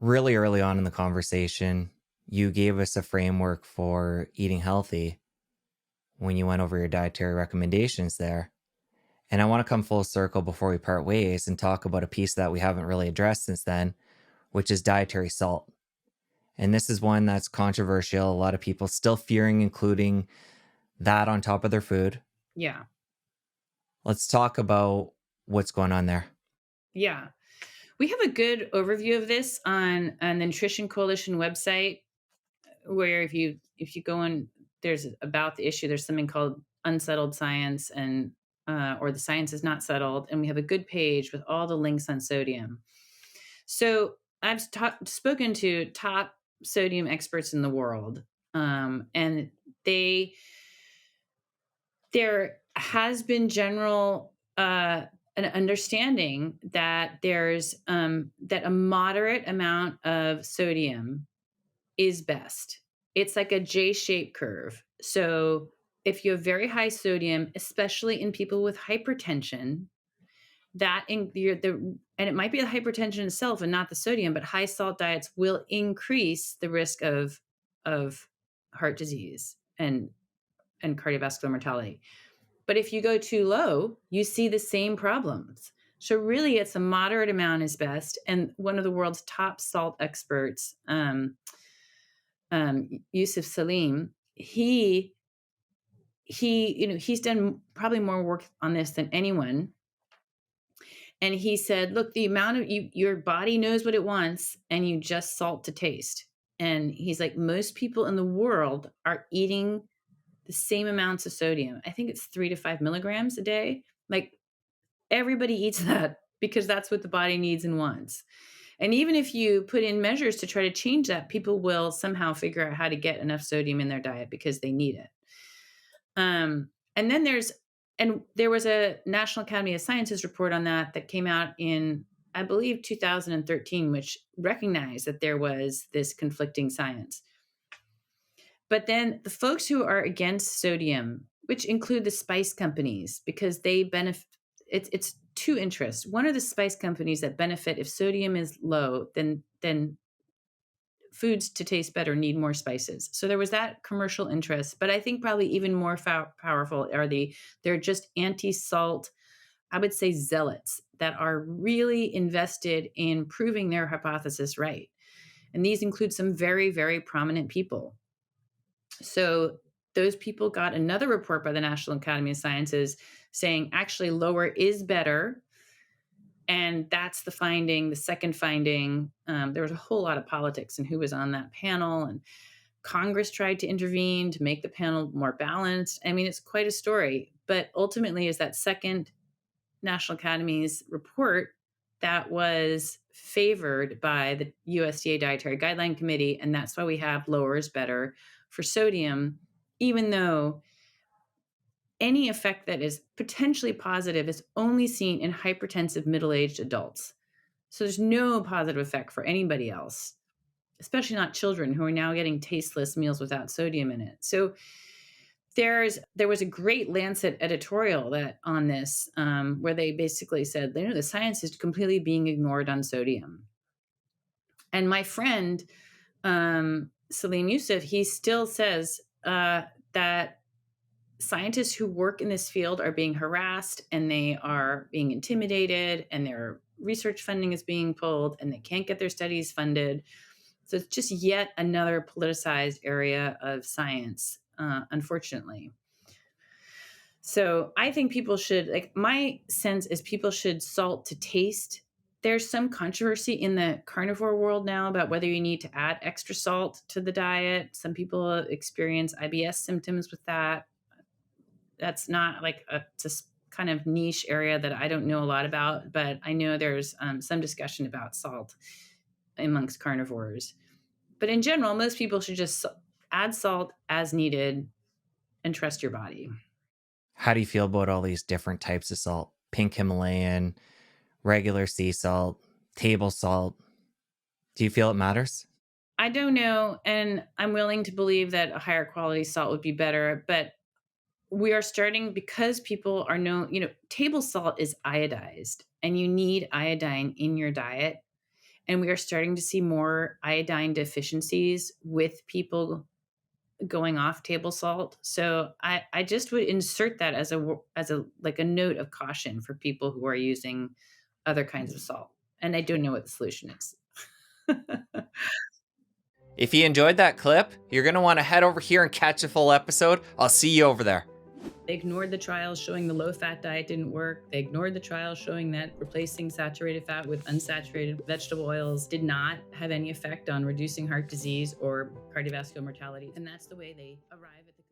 Really early on in the conversation, you gave us a framework for eating healthy when you went over your dietary recommendations there. And I want to come full circle before we part ways and talk about a piece that we haven't really addressed since then, which is dietary salt. And this is one that's controversial. A lot of people still fearing including that on top of their food. Yeah. Let's talk about what's going on there. Yeah. We have a good overview of this on the Nutrition Coalition website, where if you go in, there's about the issue, there's something called unsettled science, and or the science is not settled, and we have a good page with all the links on sodium. So I've spoken to top sodium experts in the world, and they there has been general an understanding that there's that a moderate amount of sodium is best. It's like a J-shaped curve. So if you have very high sodium, especially in people with hypertension, that in the and it might be the hypertension itself and not the sodium, but high salt diets will increase the risk of heart disease and cardiovascular mortality. But if you go too low, you see the same problems. So really, it's a moderate amount is best. And one of the world's top salt experts, Yusuf Salim, he's done probably more work on this than anyone. And he said, look, the amount of your body knows what it wants, and you just salt to taste. And he's like, most people in the world are eating the same amounts of sodium. I think it's 3 to 5 milligrams a day. Like everybody eats that because that's what the body needs and wants. And even if you put in measures to try to change that, people will somehow figure out how to get enough sodium in their diet because they need it. And then there was a National Academy of Sciences report on that came out in, I believe, 2013, which recognized that there was this conflicting science. But then the folks who are against sodium, which include the spice companies, because they benefit, it's two interests. One are the spice companies that benefit if sodium is low, then foods to taste better need more spices. So there was that commercial interest, but I think probably even more powerful are they're just anti-salt, I would say zealots that are really invested in proving their hypothesis right. And these include some very, very prominent people. So those people got another report by the National Academy of Sciences saying actually lower is better. And that's the finding. The second finding, there was a whole lot of politics and who was on that panel. And Congress tried to intervene to make the panel more balanced. I mean, it's quite a story. But ultimately, is that second National Academy's report that was favored by the USDA Dietary Guideline Committee. And that's why we have lower is better for sodium, even though any effect that is potentially positive is only seen in hypertensive middle-aged adults. So there's no positive effect for anybody else, especially not children who are now getting tasteless meals without sodium in it. So there was a great Lancet editorial that on this, where they basically said, the science is completely being ignored on sodium. And my friend Salim Yusuf, he still says that scientists who work in this field are being harassed and they are being intimidated and their research funding is being pulled and they can't get their studies funded. So it's just yet another politicized area of science, unfortunately. So I think people should, like, my sense is people should salt to taste. There's some controversy in the carnivore world now about whether you need to add extra salt to the diet. Some people experience IBS symptoms with that. That's not like it's a kind of niche area that I don't know a lot about, but I know there's some discussion about salt amongst carnivores. But in general, most people should just add salt as needed and trust your body. How do you feel about all these different types of salt? Pink Himalayan, regular sea salt, table salt. Do you feel it matters? I don't know, and I'm willing to believe that a higher quality salt would be better, but we are starting because people are table salt is iodized and you need iodine in your diet. And we are starting to see more iodine deficiencies with people going off table salt. So I just would insert that as a like a note of caution for people who are using other kinds of salt and I don't know what the solution is. If you enjoyed that clip, you're going to want to head over here and catch a full episode. I'll see you over there. They ignored the trials showing the low-fat diet didn't work. They ignored the trials showing that replacing saturated fat with unsaturated vegetable oils did not have any effect on reducing heart disease or cardiovascular mortality. And that's the way they arrive at the